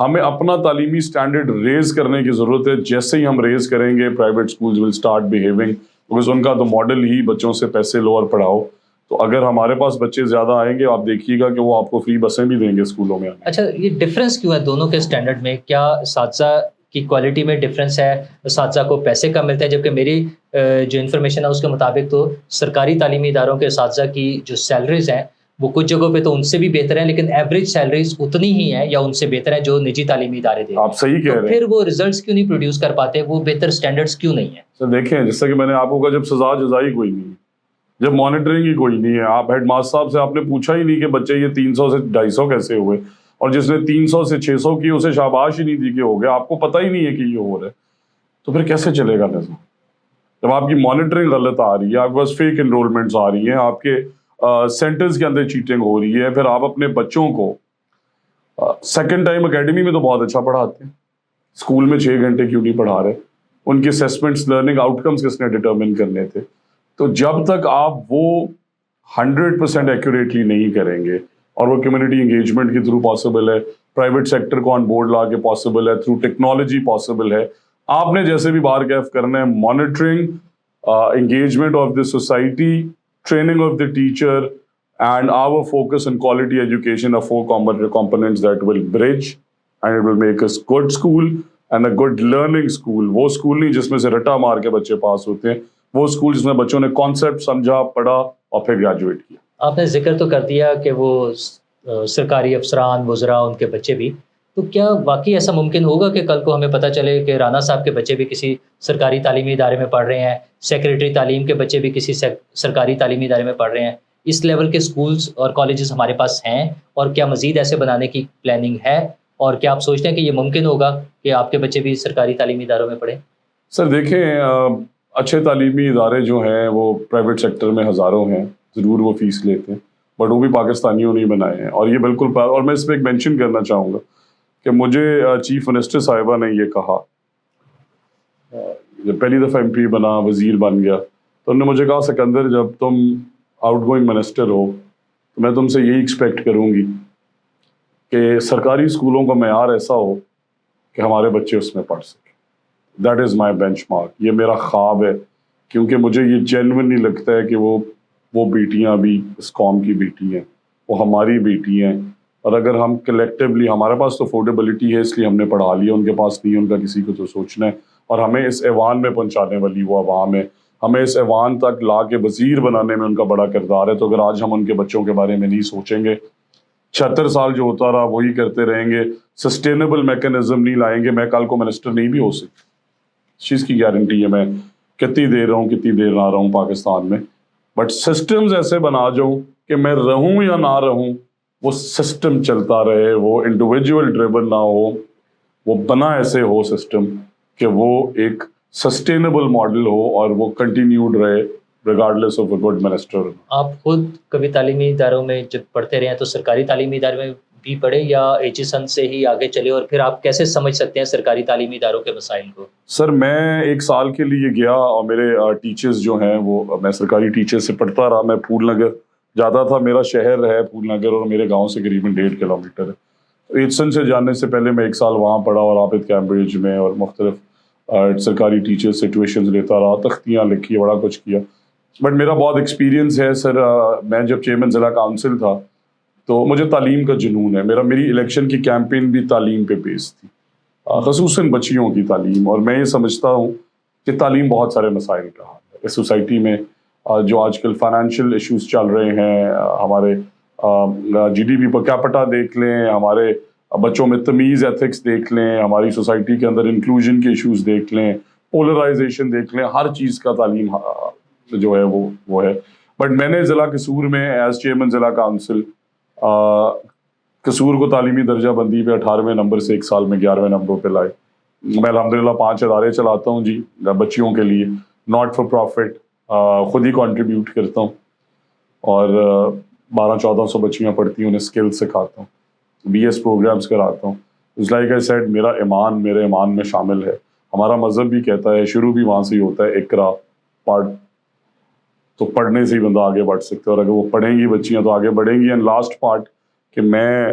ہمیں اپنا تعلیمی اسٹینڈرڈ ریز کرنے کی ضرورت ہے. جیسے ہی ہم ریز کریں گے private schools will start behaving, because ان کا تو ماڈل ہی بچوں سے پیسے لو اور پڑھاؤ. تو اگر ہمارے پاس بچے زیادہ آئیں گے آپ دیکھیے گا کہ وہ آپ کو فری بسیں بھی دیں گے اسکولوں میں. اچھا یہ ڈفرینس کیوں ہے دونوں کے اسٹینڈرڈ میں؟ کیا اساتذہ کی کوالٹی میں ڈفرینس ہے؟ اساتذہ کو پیسے کم ملتے ہیں، جبکہ میری جو انفارمیشن ہے اس کے مطابق تو سرکاری تعلیمی اداروں کے اساتذہ کی جو سیلریز ہیں وہ کچھ جگہوں پہ تو ان سے بھی بہتر ہیں، لیکن ایوریج سیلریز اتنی ہی ہیں یا ان سے بہتر ہیں جو نجی تعلیمی ادارے دے. آپ صحیح کہہ رہے ہیں. پھر وہ ریزلٹس کیوں نہیں پروڈیوس کر پاتے؟ وہ بہتر اسٹینڈرڈس کیوں نہیں ہیں؟ سر دیکھیں جیسا کہ میں نے آپ کو کہا جب سزا جزائی کوئی نہیں ہے، جب مانیٹرنگ ہی کوئی نہیں ہے، آپ ہیڈ ماسٹر صاحب سے آپ نے پوچھا ہی نہیں کہ بچے یہ 300 سے 250 کیسے ہوئے، اور جس نے 300 سے 600 کی اسے شاباش ہی نہیں دی کہ ہو گیا. آپ کو پتہ ہی نہیں ہے کہ یہ ہو رہا ہے، تو پھر کیسے چلے گا نظام؟ جب آپ کی مانیٹرنگ غلط آ رہی ہے، آپ کے پاس فیک انرولمنٹس آ رہی ہیں، آپ کے سینٹرز کے اندر چیٹنگ ہو رہی ہے، پھر آپ اپنے بچوں کو سیکنڈ ٹائم اکیڈمی میں تو بہت اچھا پڑھاتے ہیں، اسکول میں 6 گھنٹے کیوں نہیں پڑھا رہے؟ ان کے اسیسمنٹس لرننگ آؤٹ کمس کس نے ڈٹرمن کرنے تھے؟ تو جب تک آپ وہ 100% ایکوریٹلی نہیں کریں گے، اور وہ کمیونٹی انگیجمنٹ کے تھرو پاسبل ہے، پرائیویٹ سیکٹر کو آن بورڈ لا کے پاسبل ہے، تھرو ٹیکنالوجی پاسبل ہے. آپ نے جیسے بھی بار کیف کرنا ہے، monitoring, engagement of the society, training of the teacher and our focus on quality education are 4 components that will bridge and it will make us good school and a good learning school. وہ school نہیں جس میں سے رٹا مار کے بچے پاس ہوتے ہیں، وہ اسکول جس میں بچوں نے کانسیپٹ سمجھا، پڑھا اور پھر گریجویٹ کیا. آپ نے ذکر تو کر دیا کہ وہ سرکاری افسران، وزراء، ان کے بچے بھی، تو کیا واقعی ایسا ممکن ہوگا کہ کل کو ہمیں پتہ چلے کہ رانا صاحب کے بچے بھی کسی سرکاری تعلیمی ادارے میں پڑھ رہے ہیں، سیکریٹری تعلیم کے بچے بھی کسی سرکاری تعلیمی ادارے میں پڑھ رہے ہیں؟ اس لیول کے سکولز اور کالجز ہمارے پاس ہیں، اور کیا مزید ایسے بنانے کی پلاننگ ہے؟ اور کیا آپ سوچتے ہیں کہ یہ ممکن ہوگا کہ آپ کے بچے بھی سرکاری تعلیمی اداروں میں پڑھیں؟ سر دیکھیں، اچھے تعلیمی ادارے جو ہیں وہ پرائیویٹ سیکٹر میں ہزاروں ہیں، ضرور وہ فیس لیتے ہیں، بٹ وہ بھی پاکستانیوں نے بنائے ہیں. اور یہ بالکل اور میں اس پہ ایک مینشن کرنا چاہوں گا کہ مجھے چیف منسٹر صاحبہ نے یہ کہا جب پہلی دفعہ ایم پی بنا، وزیر بن گیا، تو انہوں نے مجھے کہا سکندر جب تم آؤٹ گوئنگ منسٹر ہو تو میں تم سے یہی ایکسپیکٹ کروں گی کہ سرکاری اسکولوں کا معیار ایسا ہو کہ ہمارے بچے اس میں پڑھ سکیں. That is my bench mark, یہ میرا خواب ہے، کیونکہ مجھے یہ جینوئنلی لگتا ہے کہ وہ بیٹیاں بھی اس قوم کی بیٹی ہیں، وہ ہماری بیٹی ہیں. اور اگر ہم کلیکٹیولی، ہمارے پاس تو افورڈیبلٹی ہے اس لیے ہم نے پڑھا لیا، ان کے پاس نہیں، ان کا کسی کو تو سوچنا ہے. اور ہمیں اس ایوان میں پہنچانے والی وہ عوام ہے، ہمیں اس ایوان تک لا کے وزیر بنانے میں ان کا بڑا کردار ہے. تو اگر آج ہم ان کے بچوں کے بارے میں نہیں سوچیں گے، 76 سال جو ہوتا رہا وہی کرتے رہیں گے، سسٹینیبل میکانزم نہیں لائیں گے، میں کل کو منسٹر نہیں بھی ہو سکتا. اس چیز کی گارنٹی ہے، میں کتنی دیر رہوں کتنی دیر نہ رہوں پاکستان میں، بٹ سسٹمز ایسے بنا جاؤں کہ میں رہوں یا نہ رہوں وہ سسٹم چلتا رہے، وہ انڈیویجول ڈریون نہ ہو، وہ بنا ایسے ہو سسٹم کہ وہ ایک سسٹینیبل ماڈل ہو اور وہ کنٹینیوڈ رہے regardless of a good minister. آپ خود کبھی تعلیمی اداروں میں جب پڑھتے رہے ہیں تو سرکاری تعلیمی ادارے میں بھی پڑھے یا ایچیسن سے ہی آگے چلے، اور پھر آپ کیسے سمجھ سکتے ہیں سرکاری تعلیمی اداروں کے مسائل کو؟ سر میں 1 سال کے لیے گیا اور میرے ٹیچرز جو ہیں وہ، میں سرکاری ٹیچر سے پڑھتا رہا، میں پھول نگر جاتا تھا، میرا شہر ہے پھول نگر اور میرے گاؤں سے قریباً 1.5 کلومیٹر ہے. ایچسن سے جانے سے پہلے میں 1 سال وہاں پڑھا اور عابد کیمبرج میں اور مختلف سرکاری ٹیچر سچویشنز لیتا رہا، تختیاں لکھی، بڑا کچھ کیا. بٹ میرا بہت ایکسپیرینس ہے سر. میں جب چیئرمین ضلع کونسل تھا تو مجھے تعلیم کا جنون ہے، میری الیکشن کی کیمپین بھی تعلیم پہ بیس تھی، خصوصاً بچیوں کی تعلیم. اور میں یہ سمجھتا ہوں کہ تعلیم بہت سارے مسائل کا حل ہے اس سوسائٹی میں. جو آج کل فائنینشیل ایشوز چل رہے ہیں، ہمارے G D P per capita دیکھ لیں، ہمارے بچوں میں تمیز ایتھکس دیکھ لیں، ہماری سوسائٹی کے اندر انکلوژن کے ایشوز دیکھ لیں، پولرائزیشن دیکھ لیں، ہر چیز کا تعلیم جو ہے وہ ہے. بٹ میں نے ضلع قصور میں ایز چیئرمین ضلع کونسل قصور کو تعلیمی درجہ بندی پہ 18ویں نمبر سے 1 سال میں 11ویں نمبر پہ لائے. میں الحمدللہ 5 ادارے چلاتا ہوں جی بچیوں کے لیے، ناٹ فار پروفٹ، خود ہی کنٹریبیوٹ کرتا ہوں، اور 1200-1400 بچیاں پڑھتی ہیں، انہیں اسکل سکھاتا ہوں، BS پروگرامز کراتا ہوں. لائک آئی سیڈ، میرے ایمان میں شامل ہے. ہمارا مذہب بھی کہتا ہے، شروع بھی وہاں سے ہی ہوتا ہے، اقرا پڑھ، تو پڑھنے سے ہی بندہ آگے بڑھ سکتا ہے، اور اگر وہ پڑھیں گی بچیاں تو آگے بڑھیں گی. اینڈ لاسٹ پارٹ کہ میں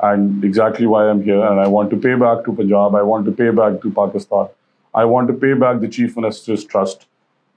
and exactly why I'm here, and I want to pay back to Punjab, I want to pay back to Pakistan, I want to pay back the Chief Minister's trust.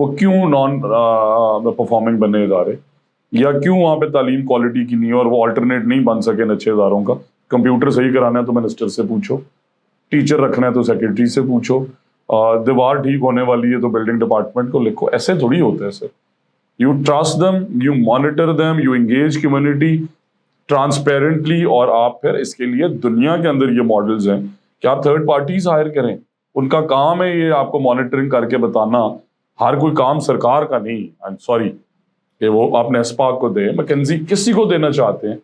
وہ کیوں non performing بنے ادارے, یا کیوں وہاں پہ تعلیم quality کی نہیں ہے اور وہ آلٹرنیٹ نہیں بن سکے ان اچھے اداروں کا. کمپیوٹر صحیح کرانا ہے تو منسٹر سے پوچھو, ٹیچر رکھنا ہے تو سیکرٹری سے پوچھو, دیوار ٹھیک ہونے والی ہے تو بلڈنگ ڈپارٹمنٹ کو لکھو. ایسے تھوڑی ہوتا ہے sir. You trust them, you monitor them, you engage community transparently, اور آپ پھر اس کے لیے دنیا کے اندر یہ ماڈلز ہیں کہ آپ تھرڈ پارٹیز ہائر کریں. ان کا کام ہے یہ آپ کو مانیٹرنگ کر کے بتانا. ہر کوئی کام سرکار کا نہیں, آئی ایم سوری, کہ وہ آپ نیسپاک کو دیں, میکنزی کسی کو دینا چاہتے ہیں.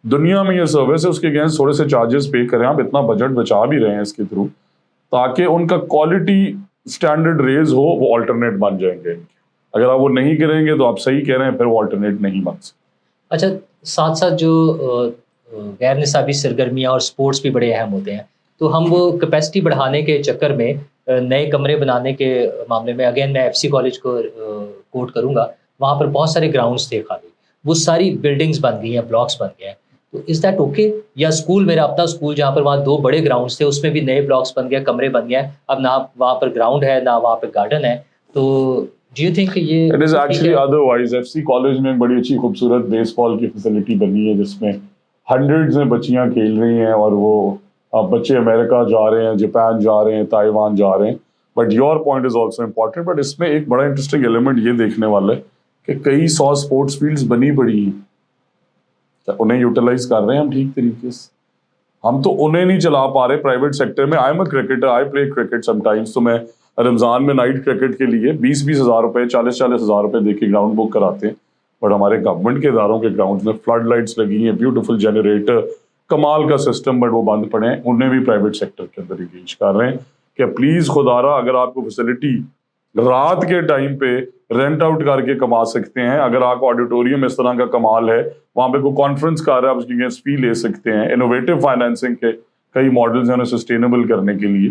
دنیا میں یہ سروس ہے, اس کے اگینسٹ تھوڑے سے چارجز پے کریں. آپ اتنا بجٹ بچا بھی رہے ہیں اس کے تھرو, تاکہ ان کا کوالٹی اسٹینڈرڈ ریز ہو, وہ آلٹرنیٹ بن جائیں گے. اگر آپ وہ نہیں کریں گے تو آپ صحیح کہہ رہے ہیں, پھر وہ آلٹرنیٹ نہیں بن سکتے. اچھا, ساتھ ساتھ جو غیر نصابی سرگرمیاں اور سپورٹس بھی بڑے اہم ہوتے ہیں, تو ہم وہ کیپیسٹی بڑھانے کے چکر میں نئے کمرے بنانے کے معاملے میں, اگین میں ایف سی کالج کو کوٹ کروں گا, وہاں پر بہت سارے گراؤنڈس تھے خالی, وہ ساری بلڈنگس بن گئی ہیں, بلاکس بن گئے ہیں. تو از دیٹ اوکے؟ یا اسکول, میرا اپنا اسکول جہاں پر وہاں 2 بڑے گراؤنڈس تھے, اس میں بھی نئے بلاکس بن گئے, کمرے بن گئے, اب نہ وہاں پر گراؤنڈ ہے نہ وہاں پہ گارڈن ہے. تو ڈو یو تھنک یہ it is actually otherwise. F C college میں بڑی اچھی خوبصورت بیس بال کی فیسلٹی بنی ہے, جس میں ہنڈریڈز میں بچیاں کھیل رہی ہیں, اور وہ بچے امریکہ جا رہے ہیں, جاپان جا رہے ہیں, تائیوان جا رہے ہیں. But your point is also important. But اس میں ایک بڑا انٹرسٹنگ ایلیمنٹ یہ دیکھنے والا ہے کہ کئی 100 اسپورٹس فیلڈز بنی پڑی ہیں, انہیں یوٹیلائز کر رہے ہیں ہم ٹھیک طریقے سے. ہم تو انہیں نہیں چلا پا رہے پرائیویٹ سیکٹر میں. آئی am a cricketer, I play cricket some times. تو میں رمضان میں نائٹ کرکٹ کے لیے 20-20 ہزار روپے, 40-40 ہزار روپے دے کے گراؤنڈ بک کراتے ہیں. بٹ ہمارے گورنمنٹ کے اداروں کے گراؤنڈ میں فلڈ لائٹس لگی ہیں, بیوٹیفل جنریٹر, کمال کا سسٹم, بٹ وہ بند پڑے ہیں. انہیں بھی پرائیویٹ سیکٹر کے اندر انگیج کر رہے ہیں کہ پلیز خدارا, اگر آپ کو فیسلٹی رات کے ٹائم پہ رینٹ آؤٹ کر کے کما سکتے ہیں, اگر آپ کو آڈیٹوریم اس طرح کا کمال ہے, وہاں پہ کوئی کانفرنس کر رہا ہے, آپ اس کی اگینسٹ فی لے سکتے ہیں. انوویٹو فائنینسنگ کے کئی ماڈلز ہیں انہیں سسٹینیبل کرنے کے لیے.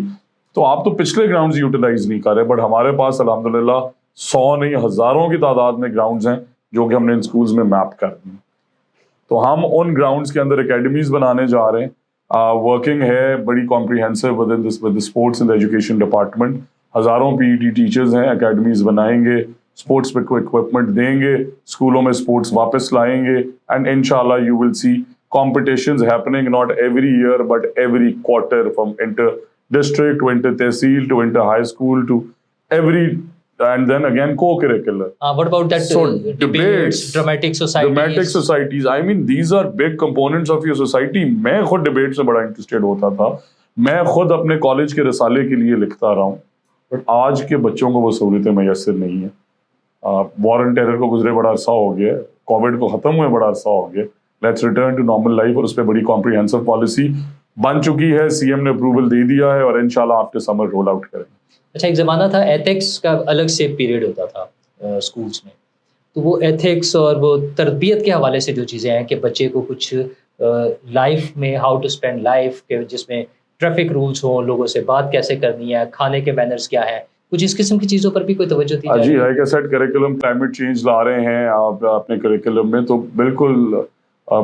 تو آپ تو پچھلے گراؤنڈز یوٹیلائز نہیں کر رہے, بٹ ہمارے پاس الحمدللہ 100 نہیں ہزاروں کی تعداد میں گراؤنڈز ہیں جو کہ ہم نے ان اسکولز میں میپ کر دی. تو ہم ان گراؤنڈز کے اندر اکیڈمیز بنانے جا رہے ہیں. ورکنگ ہے بڑی comprehensive with sports and education department. ہزاروں پی ای ٹی ٹیچرز ہیں, اکیڈمیز بنائیں گے, اسپورٹس پہ کوئی اکوپمنٹ دیں گے, اسکولوں میں اسپورٹس واپس لائیں گے, اینڈ انشاءاللہ you will see competitions happening not every year but every quarter, from inter district to inter tehsil to inter high school to every, and then again co-curricular. What about that? So debates, dramatic societies. I mean these are big components of your society. میں خود debate سے بڑا interested ہوتا تھا, میں خود اپنے college کے رسالے کے لیے لکھتا رہا ہوں, بٹ آج کے بچوں کو وہ سہولتیں میسر نہیں ہیں. وار اینڈ ٹیرر کو گزرے بڑا عرصہ ہو گیا, کووڈ کو ختم ہوئے بڑا عرصہ ہو گیا. Let's return to normal life, اور اس پہ بڑی کمپریہنسو پالیسی بن چکی ہے, سی ایم نے اپروول دے دیا ہے, اور انشاءاللہ آفٹر سمر رول آؤٹ کریں. اچھا, ایک زمانہ تھا ایتھکس کا الگ سے پیریڈ ہوتا تھا اسکولس میں, تو وہ ایتھکس اور وہ تربیت کے حوالے سے جو چیزیں ہیں کہ بچے کو کچھ لائف میں ہاؤ ٹو اسپینڈ لائف, کے جس میں ٹریفک رولس ہوں, لوگوں سے بات کیسے کرنی ہے, کھانے کے مینرز کیا ہے, کچھ اس قسم کی چیزوں پر بھی کوئی توجہ دی جائے. جی, like I said curriculum climate change لا رہے ہیں آپ اپنے کریکولم میں, تو بالکل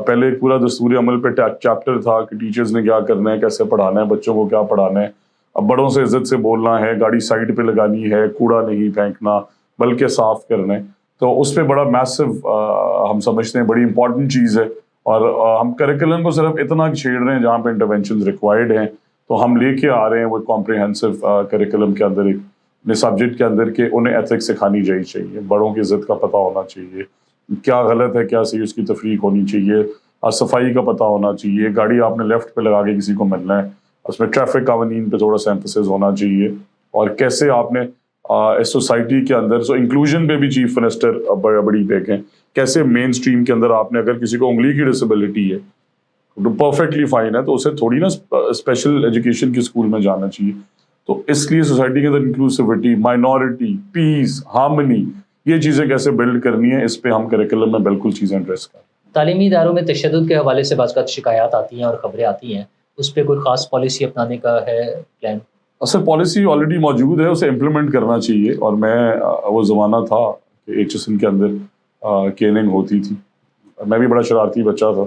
پہلے ایک پورا دستور عمل پہ چیپٹر تھا کہ ٹیچرز نے کیا کرنا ہے, کیسے پڑھانا ہے, بچوں کو کیا پڑھانا ہے. اب بڑوں سے عزت سے بولنا ہے, گاڑی سائڈ پہ لگانی ہے, کوڑا نہیں پھینکنا بلکہ صاف کرنا ہے. تو اس پہ بڑا میسو ہم سمجھتے ہیں بڑی امپورٹنٹ چیز ہے, اور ہم کریکولم کو صرف اتنا چھیڑ رہے ہیں جہاں پہ انٹرونشنز ریکوائرڈ ہیں. تو ہم لے کے آ رہے ہیں وہ کمپریہنسو کریکولم کے اندر ایک سبجیکٹ کے اندر کہ انہیں ایتھکس سکھانی چاہیے, بڑوں کی عزت کا پتہ ہونا چاہیے, کیا غلط ہے کیا صحیح, اس کی تفریق ہونی چاہیے, صفائی کا پتہ ہونا چاہیے, گاڑی آپ نے لیفٹ پہ لگا کے کسی کو ملنا ہے, اس میں ٹریفک قوانین پہ تھوڑا سا ایمفسس ہونا چاہیے, اور کیسے آپ نے اس سوسائٹی کے اندر انکلوژن پہ بھی چیف منسٹر بڑی بیک ہیں, کیسے مین اسٹریم کے اندر آپ نے اگر کسی کو انگلی کی ڈسیبلٹی ہے پرفیکٹلی فائن ہے تو اسے تھوڑی نا اسپیشل ایجوکیشن کے اسکول میں جانا چاہیے. تو اس لیے سوسائٹی کے اندر انکلوسیوٹی, مائنورٹی, پیس, ہارمنی, یہ چیزیں کیسے بلڈ کرنی ہے, اس پہ ہم کریکولم میں بالکل چیزیں ایڈریس کریں. تعلیمی اداروں میں تشدد کے حوالے سے بعض اوقات شکایات آتی ہیں اور خبریں آتی ہیں, اس پہ کوئی خاص پالیسی اپنانے کا ہے پلان؟ اصل پالیسی آلریڈی موجود ہے, اسے امپلیمنٹ کرنا چاہیے. اور میں وہ زمانہ تھا کہ ایچ ایس این کے اندر کیننگ ہوتی تھی, میں بھی بڑا شرارتی بچہ تھا,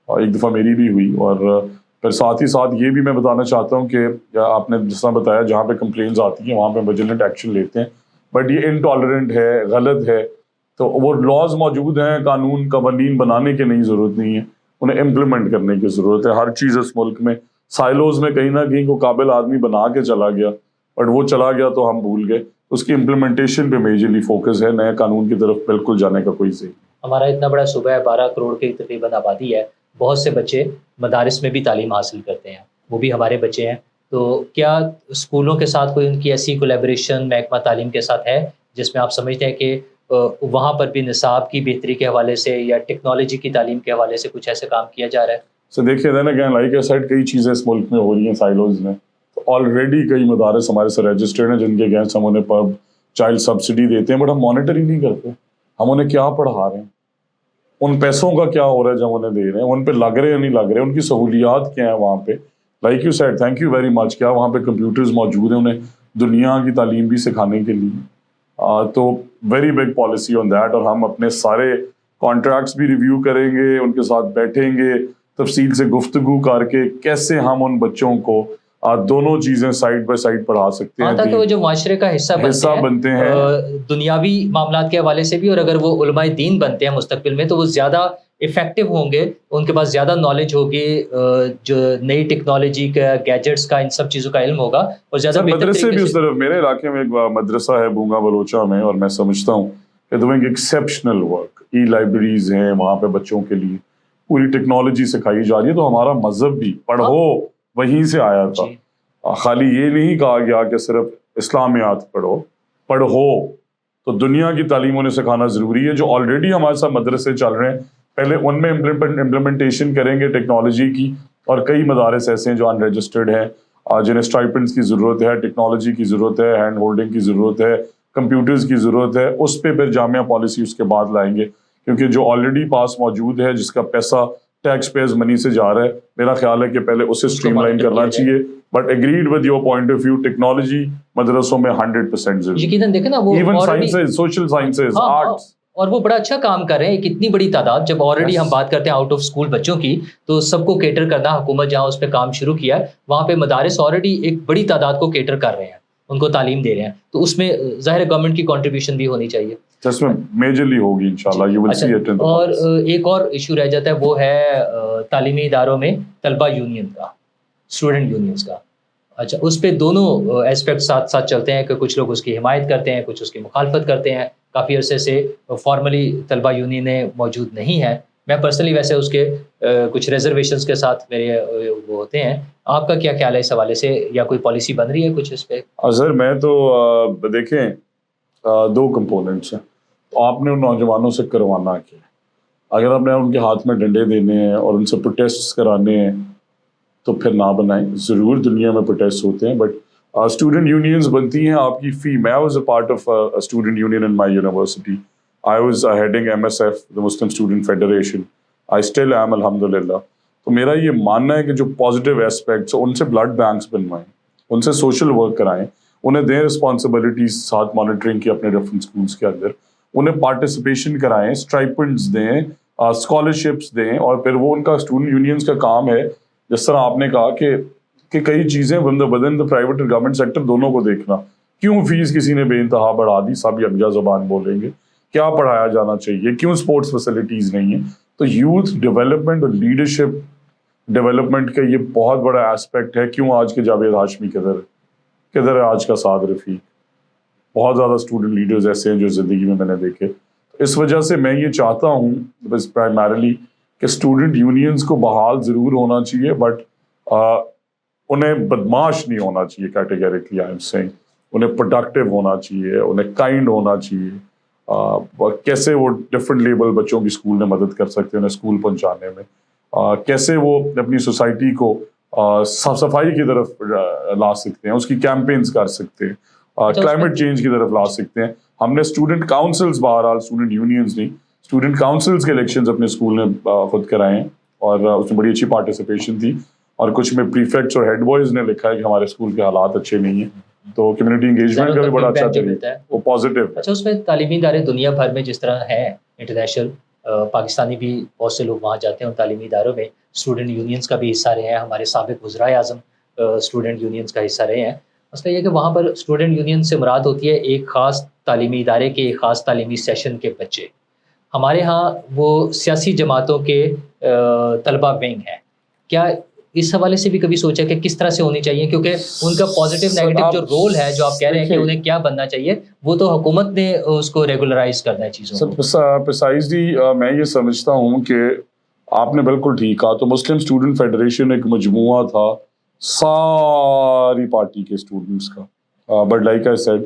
ایک دفعہ میری بھی ہوئی. اور پھر ساتھ ہی ساتھ یہ بھی میں بتانا چاہتا ہوں کہ آپ نے جس طرح بتایا جہاں پہ کمپلینز آتی ہیں وہاں پہ ویجیلنٹ ایکشن لیتے ہیں. بٹ یہ انٹالرنٹ ہے, غلط ہے. تو وہ لاز موجود ہیں, قانون قوانین بنانے کی نہیں ضرورت نہیں ہے, انہیں امپلیمنٹ کرنے کی ضرورت ہے. ہر چیز اس ملک میں سائلوز میں کہیں نہ کہیں کو قابل آدمی بنا کے چلا گیا, بٹ وہ چلا گیا تو ہم بھول گئے. اس کی امپلیمنٹیشن پہ میجرلی فوکس ہے, نئے قانون کی طرف بالکل جانے کا کوئی صحیح. ہمارا اتنا بڑا صوبہ ہے, 12 کروڑ کی تقریباً آبادی ہے, بہت سے بچے مدارس میں بھی تعلیم حاصل کرتے ہیں, وہ بھی ہمارے بچے ہیں. تو کیا اسکولوں کے ساتھ کوئی ان کی ایسی کولیبریشن محکمہ تعلیم کے ساتھ ہے جس میں آپ سمجھتے ہیں کہ وہاں پر بھی نصاب کی بہتری کے حوالے سے یا ٹیکنالوجی کی تعلیم کے حوالے سے کچھ ایسے کام کیا جا رہا ہے؟ سو دیکھیے نا کہ لائک سائڈ کئی چیزیں اس ملک میں ہو رہی ہیں سائلوز میں. تو آلریڈی کئی مدارس ہمارے سے رجسٹرڈ ہیں جن کے اگینسٹ ہم انہیں پر چائلڈ سبسڈی دیتے ہیں, بٹ ہم مانیٹر ہی نہیں کرتے ہم انہیں کیا پڑھا رہے ہیں, ان پیسوں کا کیا ہو رہا ہے جب انہیں دے رہے ہیں, ان پہ لگ رہے ہیں نہیں لگ رہے, ان کی سہولیات کیا ہیں وہاں پہ. Like you said, thank you very much, کیا وہاں پہ کمپیوٹرز موجود ہیں انہیں دنیا کی تعلیم بھی سکھانے کے لیے. تو very big policy on that, اور ہم اپنے سارے کانٹریکٹس بھی ریویو کریں گے, ان کے ساتھ بیٹھیں گے, تفصیل سے گفتگو کر کے کیسے ہم ان بچوں کو دونوں چیزیں سائڈ بائی سائڈ پڑھا سکتے ہیں تاکہ وہ جو معاشرے کا حصہ بنتے ہیں دنیاوی معاملات کے حوالے سے بھی, اور اگر وہ علماء دین بنتے ہیں مستقبل میں تو وہ زیادہ افیکٹو ہوں گے, ان کے پاس زیادہ نالج ہوگی, جو نئی ٹیکنالوجی کا, گیجٹس کا, ان سب چیزوں کا علم ہوگا, اور زیادہ مدرسے بھی اس طرف. میرے علاقے میں ایک مدرسہ ہے بونگا بلوچا میں, اور میں سمجھتا ہوں کہ ڈوئنگ ایکسیپشنل ورک. ای لائبریریز ہیں وہاں پہ بچوں کے لیے, پوری ٹیکنالوجی سکھائی جا رہی ہے. تو ہمارا مذہب بھی پڑھو وہیں سے آیا تھا, خالی یہ نہیں کہا گیا کہ صرف اسلامیات پڑھو. تو دنیا کی تعلیم انہیں سکھانا ضروری ہے. جو آلریڈی ہمارے ساتھ مدرسے چل رہے ہیں پہلے ان میں امپلیمنٹیشن کریں گے ٹیکنالوجی کی, اور کئی مدارس ایسے ہیں جو ان رجسٹرڈ ہیں جنہیں اسٹائپنڈس کی ضرورت ہے, ٹیکنالوجی کی ضرورت ہے, ہینڈ ہولڈنگ کی ضرورت ہے, کمپیوٹرز کی ضرورت ہے. اس پہ پھر جامعہ پالیسی اس کے بعد لائیں گے, کیونکہ جو آلریڈی پاس موجود ہے جس کا پیسہ ٹیکس پیئرز منی سے جا رہا ہے, میرا خیال ہے کہ پہلے اسے اسٹریم لائن کرنا چاہیے. But agreed with your point of view, technology مدرسوں میں 100% ضروری. یقیناً دیکھیں نا, وہ even sciences, social sciences, arts, اور وہ بڑا اچھا کام کر رہے ہیں. ایک اتنی بڑی تعداد, جب آلریڈی ہم بات کرتے ہیں آؤٹ آف اسکول بچوں کی, تو سب کو کیٹر کرنا, حکومت جہاں اس پہ کام شروع کیا ہے وہاں پہ مدارس آلریڈی ایک بڑی تعداد کو کیٹر کر رہے ہیں, ان کو تعلیم دے رہے ہیں. تو اس میں ظاہر گورنمنٹ کی کنٹریبیوشن بھی ہونی چاہیے, جس میں میجرلی ہوگی انشاءاللہ. You will see it. اور ایک اور ایشو رہ جاتا ہے, وہ ہے تعلیمی اداروں میں طلبہ یونین کا, اسٹوڈنٹ یونینز کا. اچھا, اس پہ دونوں ایسپیکٹ ساتھ ساتھ چلتے ہیں کہ کچھ لوگ اس کی حمایت کرتے ہیں, کچھ اس کی مخالفت کرتے ہیں. کافی عرصے سے فارملی طلبہ یونینیں موجود نہیں ہیں. میں پرسنلی ویسے اس کے کچھ ریزرویشنز کے ساتھ میرے وہ ہوتے ہیں. آپ کا کیا خیال ہے اس حوالے سے, یا کوئی پالیسی بن رہی ہے کچھ اس پہ؟ سر میں تو دیکھیں, دو کمپوننٹس ہیں. آپ نے ان نوجوانوں سے کروانا کیا, اگر آپ نے ان کے ہاتھ میں ڈنڈے دینے ہیں اور ان سے پروٹیسٹ کرانے ہیں تو پھر نہ بنائیں. ضرور دنیا میں پروٹیسٹ ہوتے ہیں, بٹ اسٹوڈنٹ یونینز بنتی ہیں آپ کی فی. میں was a part of student union in my university. I was heading MSF, the Muslim student federation. I still am الحمد للہ. تو میرا یہ ماننا ہے کہ جو پازیٹیو اسپیکٹس, ان سے بلڈ بینکس بنوائیں, ان سے سوشل ورک کرائیں, انہیں دیں رسپانسبلٹیز ساتھ مانیٹرنگ کی اپنے ڈفرینٹ اسکولس کے اندر, انہیں پارٹیسپیشن کرائیں, اسٹرائپنڈس دیں, اسکالرشپس دیں. اور پھر وہ ان کا اسٹوڈنٹ یونینز کا کام ہے, جس طرح آپ نے کہا کہ کئی چیزیں ودن دا پرائیویٹ اور گورنمنٹ سیکٹر دونوں کو دیکھنا. کیوں فیس کسی نے بے انتہا بڑھا دی, سب یکجا زبان بولیں گے, کیا پڑھایا جانا چاہیے, کیوں اسپورٹس فیسلٹیز نہیں ہیں. تو یوتھ ڈیولپمنٹ اور لیڈرشپ ڈیولپمنٹ کا یہ بہت بڑا ایسپیکٹ ہے. کیوں آج کے جاوید ہاشمی کدھر ہے آج کا سعد رفیق, بہت زیادہ اسٹوڈنٹ لیڈرز ایسے ہیں جو زندگی میں نے دیکھے. اس وجہ سے میں یہ چاہتا ہوں بس پرائمرلی کہ اسٹوڈنٹ یونینز کو بحال ضرور ہونا چاہیے, بٹ انہیں بدماش نہیں ہونا چاہیے. کیٹیگریکلی آئی ایم سیئنگ انہیں پروڈکٹیو ہونا چاہیے, انہیں کائنڈ ہونا چاہیے. کیسے وہ ڈفرینٹ لیبل بچوں کی اسکول میں مدد کر سکتے ہیں انہیں اسکول پہنچانے میں, کیسے وہ اپنی سوسائٹی کو صاف صفائی کی طرف لا سکتے ہیں, اس کی کیمپینز کر سکتے ہیں, کلائمیٹ چینج کی طرف لا سکتے ہیں. ہم نے اسٹوڈنٹ کاؤنسلز, بہرحال اسٹوڈنٹ یونینز نہیں, اسٹوڈنٹ کاؤنسلز کے الیکشنز اپنے اسکول نے خود کرائے ہیں, اور اس میں بڑی اچھی پارٹیسپیشن تھی. اور کچھ میں پریفیکٹس اور ہیڈ بوائز نے لکھا ہے کہ ہمارے اسکول کے حالات اچھے نہیں ہیں, تو کمیونٹی انگیجمنٹ کا بھی بڑا اچھا طریقہ ہے, وہ پازیٹیو ہے. اچھا, اس میں تعلیمی ادارے دنیا بھر میں جس طرح ہیں انٹرنیشنل, پاکستانی بھی بہت سے لوگ وہاں جاتے ہیں ان تعلیمی اداروں میں, اسٹوڈنٹ یونینز کا بھی حصہ رہے ہیں. ہمارے سابق وزرائے اعظم اسٹوڈنٹ یونینز کا حصہ رہے ہیں. مسئلہ یہ کہ وہاں پر اسٹوڈنٹ یونین سے مراد ہوتی ہے ایک خاص تعلیمی ادارے کے ایک خاص تعلیمی سیشن کے بچے. ہمارے ہاں وہ سیاسی جماعتوں کے طلبہ ونگ ہیں. کیا اس حوالے سے بھی کبھی سوچا کہ کس طرح سے ہونی چاہیے؟ کیونکہ ان کا پازیٹیو نیگیٹو جو رول ہے جو آپ کہہ رہے ہیں کہ انہیں کیا بننا چاہیے، وہ تو حکومت نے اس کو ریگولرائز کرنا ہے چیزوں کو. پرسائزلی میں یہ سمجھتا ہوں کہ آپ نے بالکل ٹھیک کہا. تو مسلم اسٹوڈنٹ فیڈریشن ایک مجموعہ تھا ساری پارٹی کے اسٹوڈنٹس کا، بٹ لائک آئی سیڈ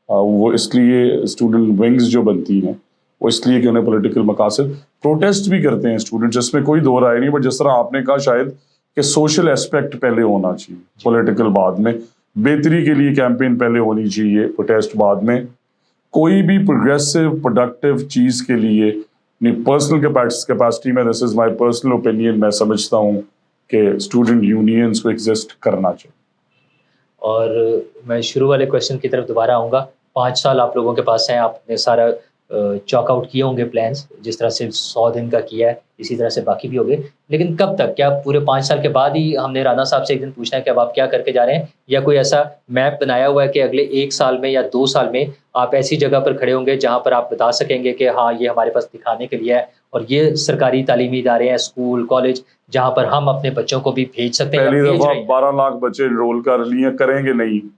وہ اس لیے اسٹوڈنٹ ونگز جو بنتی ہیں وہ اس لیے کہ انہیں پولیٹیکل مقاصد، پروٹیسٹ بھی کرتے ہیں اسٹوڈنٹس، جس میں کوئی دو رائے نہیں، بٹ جس طرح آپ نے کہا شاید کہ سوشل اسپیکٹ پہلے ہونا چاہیے، پولیٹیکل بعد میں، بہتری کے لیے کیمپین پہلے ہونی چاہیے، پروٹیسٹ بعد میں. کوئی بھی پروگریسو پروڈکٹیو چیز کے لیے اپنی پرسنل کیپیسٹی میں، دس از مائی پرسنل اوپینین، میں سمجھتا ہوں کہ اسٹوڈنٹ یونینس کو ایگزسٹ کرنا چاہیے. اور میں شروع والے کویشچن کی طرف دوبارہ آؤں گا. 5 سال آپ لوگوں کے پاس ہیں، آپ نے سارا چاک آؤٹ کیے ہوں گے پلانس، جس طرح سے 100 دن کا کیا ہے اسی طرح سے باقی بھی ہو گئے. لیکن کب تک؟ کیا پورے 5 سال کے بعد ہی ہم نے رانا صاحب سے ایک دن پوچھنا ہے کہ اب آپ کیا کر کے جا رہے ہیں، یا کوئی ایسا میپ بنایا ہوا ہے کہ اگلے 1 سال میں یا 2 سال میں آپ ایسی جگہ پر کھڑے ہوں گے جہاں پر آپ بتا سکیں گے کہ ہاں یہ ہمارے پاس دکھانے کے لیے ہے، اور یہ سرکاری تعلیمی ادارے ہیں، اسکول کالج، جہاں پر ہم اپنے بچوں کو بھی بھیج سکتے ہیں؟ پہلی دفعہ 12 لاکھ بچے انرول کر لیے، کریں گے نہیں.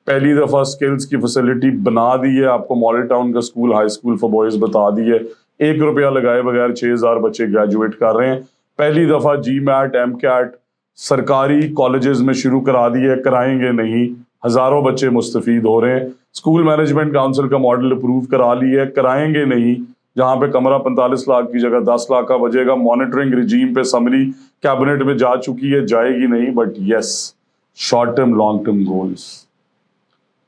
پہلی دفعہ اسکلز کی فیسلٹی بنا دی ہے، آپ کو ماڈل ٹاؤن کا school, high school for boys بتا دی ہے، 1 روپیہ لگائے بغیر 6000 بچے گریجویٹ کر رہے ہیں. پہلی دفعہ جی میٹ ایم کیٹ سرکاری کالجز میں شروع کرا دی ہے، کرائیں گے نہیں، ہزاروں بچے مستفید ہو رہے ہیں. اسکول مینجمنٹ کاؤنسل کا ماڈل اپروو کرا لی ہے، کرائیں گے نہیں، جہاں پہ کمرہ 45 لاکھ کی جگہ 10 لاکھ کا بجے گا. مانیٹرنگ رجیم پہ سمری کیبنٹ میں جا چکی ہے، جائے گی نہیں. But yes, short term long term goals,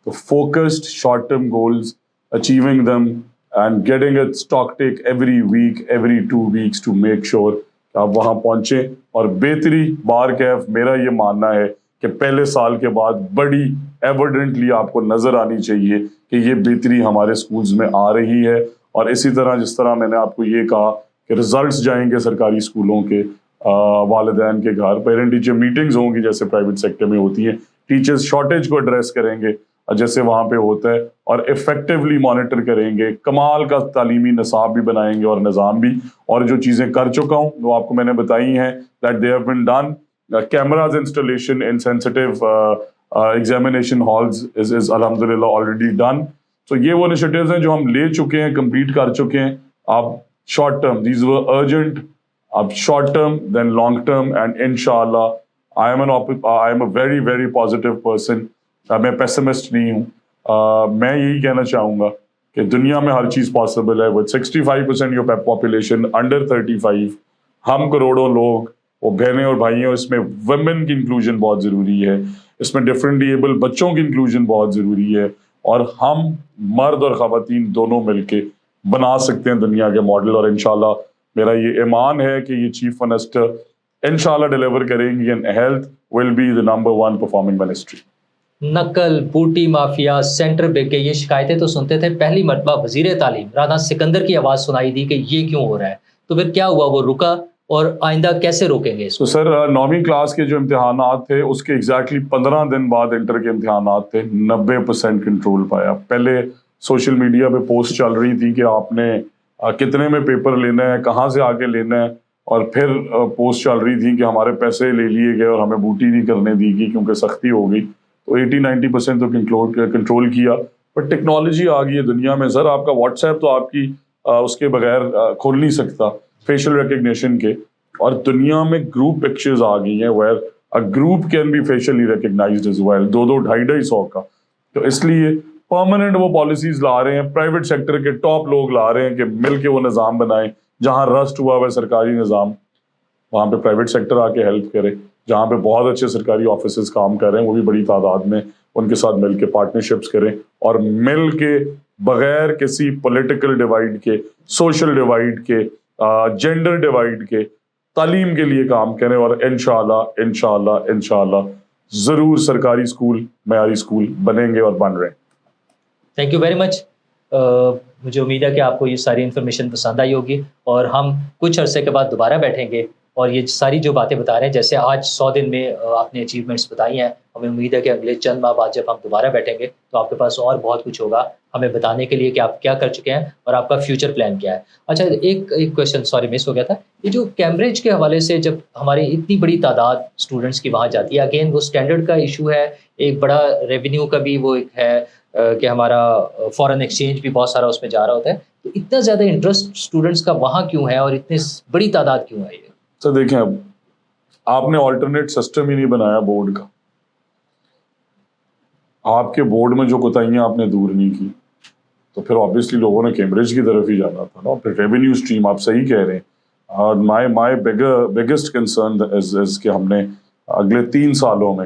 تو focused short term goals, achieving them and getting a stock take every week, every 2 weeks to make sure کہ آپ وہاں پہنچیں. اور بہتری بار کیف میرا یہ ماننا ہے کہ پہلے سال کے بعد بڑی ایویڈنٹلی آپ کو نظر آنی چاہیے کہ یہ بہتری ہمارے اسکولز میں آ رہی ہے. اور اسی طرح جس طرح میں نے آپ کو یہ کہا کہ رزلٹس جائیں گے سرکاری اسکولوں کے والدین کے گھر، پیرنٹ ٹیچر میٹنگز ہوں گی جیسے پرائیویٹ سیکٹر میں ہوتی ہیں، ٹیچرز شارٹیج کو ایڈریس کریں گے جیسے وہاں پہ ہوتا ہے، اور افیکٹولی مانیٹر کریں گے، کمال کا تعلیمی نصاب بھی بنائیں گے اور نظام بھی. اور جو چیزیں کر چکا ہوں وہ آپ کو میں نے بتائی ہیں، that they have been done. Cameras installation in sensitive examination halls is الحمدللہ آلریڈی ڈن. تو یہ وہ انیشیٹیوز ہیں جو ہم لے چکے ہیں، کمپلیٹ کر چکے ہیں. اب short term, these were urgent, اب short term then long term, and انشاءاللہ I am a very very positive person. میں پیسمسٹ نہیں ہوں. میں یہی کہنا چاہوں گا کہ دنیا میں ہر چیز پاسبل ہے. with 65% your population under 35، ہم کروڑوں لوگ، وہ بہنیں اور بھائی ہیں، اس میں ویمن کی انکلوژن بہت ضروری ہے، اس میں ڈفرینٹلی ایبل بچوں کی انکلوژن بہت ضروری ہے، اور ہم مرد اور خواتین دونوں مل کے بنا سکتے ہیں دنیا کے ماڈل. اور انشاءاللہ میرا یہ ایمان ہے کہ یہ چیف منسٹر انشاءاللہ ڈیلیور کریں گی، and health will be the number 1 performing ministry. نقل بوٹی مافیا، سینٹر بک کے یہ شکایتیں تو سنتے تھے. پہلی مرتبہ وزیر تعلیم رانا سکندر کی آواز سنائی دی کہ یہ کیوں ہو رہا ہے، تو پھر کیا ہوا؟ وہ رکا، اور آئندہ کیسے روکیں گے اس کو؟ تو سر 9ویں کلاس کے جو امتحانات تھے اس کے ایگزیکٹلی 15 دن بعد انٹر کے امتحانات تھے، 90% کنٹرول پایا. پہلے سوشل میڈیا پہ پوسٹ چل رہی تھی کہ آپ نے کتنے میں پیپر لینا ہے، کہاں سے آگے لینا ہے، اور پھر پوسٹ چل رہی تھی کہ ہمارے پیسے لے لیے گئے اور ہمیں بوٹی نہیں کرنے دی گئی کیونکہ سختی ہو گئی. تو 80-90% تو کنٹرول کیا. بٹ ٹیکنالوجی آ گئی ہے دنیا میں سر. آپ کا واٹس ایپ تو آپ کی اس کے بغیر کھول نہیں سکتا، فیشل ریکگنیشن کے. اور دنیا میں گروپ پکچرز آ گئی ہیں where group can be facially recognised as well, 200-250 کا. تو اس لیے پرماننٹ وہ پالیسیز لا رہے ہیں، پرائیویٹ سیکٹر کے ٹاپ لوگ لا رہے ہیں کہ مل کے وہ نظام بنائیں. جہاں رسٹ ہوا ہوا سرکاری نظام، وہاں پہ پرائیویٹ سیکٹر آ کے ہیلپ کرے. جہاں پہ بہت اچھے سرکاری آفیسز کام کر رہے ہیں، وہ بھی بڑی تعداد میں ان کے ساتھ مل کے پارٹنرشپس کریں، اور مل کے بغیر کسی پولیٹیکل ڈیوائڈ کے، سوشل ڈیوائڈ کے، جینڈر ڈیوائڈ کے تعلیم کے لیے کام کریں. اور انشاءاللہ ضرور سرکاری اسکول معیاری اسکول بنیں گے اور بن رہے ہیں. Thank you very much. مجھے امید ہے کہ آپ کو یہ ساری انفارمیشن پسند آئی ہوگی، اور ہم کچھ عرصے کے بعد دوبارہ بیٹھیں گے اور یہ ساری جو باتیں بتا رہے ہیں، جیسے آج 100 دن میں آپ نے اچیومنٹس بتائی ہیں، ہمیں امید ہے کہ اگلے چند ماہ بعد جب ہم دوبارہ بیٹھیں گے تو آپ کے پاس اور بہت کچھ ہوگا ہمیں بتانے کے لیے کہ آپ کیا کر چکے ہیں اور آپ کا فیوچر پلان کیا ہے. اچھا ایک کویشچن سوری مس ہو گیا تھا. یہ جو کیمبرج کے حوالے سے جب ہماری اتنی بڑی تعداد اسٹوڈنٹس کی وہاں جاتی ہے, اگین وہ اسٹینڈرڈ کا ایشو ہے, ایک بڑا ریونیو کا بھی وہ ایک ہے کہ ہمارا فارن ایکسچینج بھی بہت سارا اس میں جا رہا ہوتا ہے, تو اتنا زیادہ انٹرسٹ اسٹوڈنٹس کا وہاں کیوں ہے اور اتنی بڑی تعداد کیوں ہے؟ یہ سر دیکھیں, اب آپ نے آلٹرنیٹ سسٹم ہی نہیں بنایا بورڈ کا, آپ کے بورڈ میں جو کوتاہیاں آپ نے دور نہیں کی تو پھر آبویسلی لوگوں نے کیمبرج کی طرف ہی جانا تھا نا. پھر ریونیو اسٹریم آپ صحیح کہہ رہے ہیں. اور مائی بگیسٹ کنسرن از کہ ہم نے اگلے 3 سالوں میں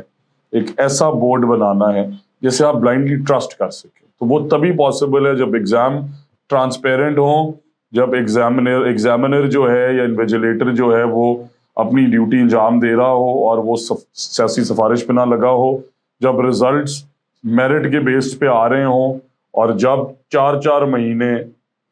ایک ایسا بورڈ بنانا ہے جسے آپ بلائنڈلی ٹرسٹ کر سکیں. تو وہ تبھی پاسبل ہے جب ایگزام ٹرانسپیرنٹ ہوں, جب ایگزامنر جو ہے یا انویجیلیٹر جو ہے وہ اپنی ڈیوٹی انجام دے رہا ہو اور وہ سیاسی سفارش پہ نہ لگا ہو, جب ریزلٹس میرٹ کے بیس پہ آ رہے ہوں, اور جب 4 مہینے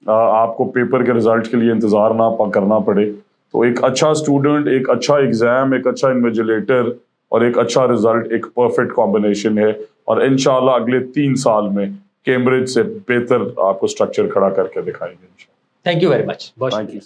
آپ کو پیپر کے رزلٹ کے لیے انتظار نہ کرنا پڑے. تو ایک اچھا اسٹوڈنٹ, ایک اچھا ایگزام, ایک اچھا انویجیلیٹر اور ایک اچھا رزلٹ ایک پرفیکٹ کمبینیشن ہے. اور انشاءاللہ اگلے 3 سال میں کیمبرج سے بہتر آپ کو اسٹرکچر کھڑا کر کے دکھائیں گے. Thank you very much. Thank you.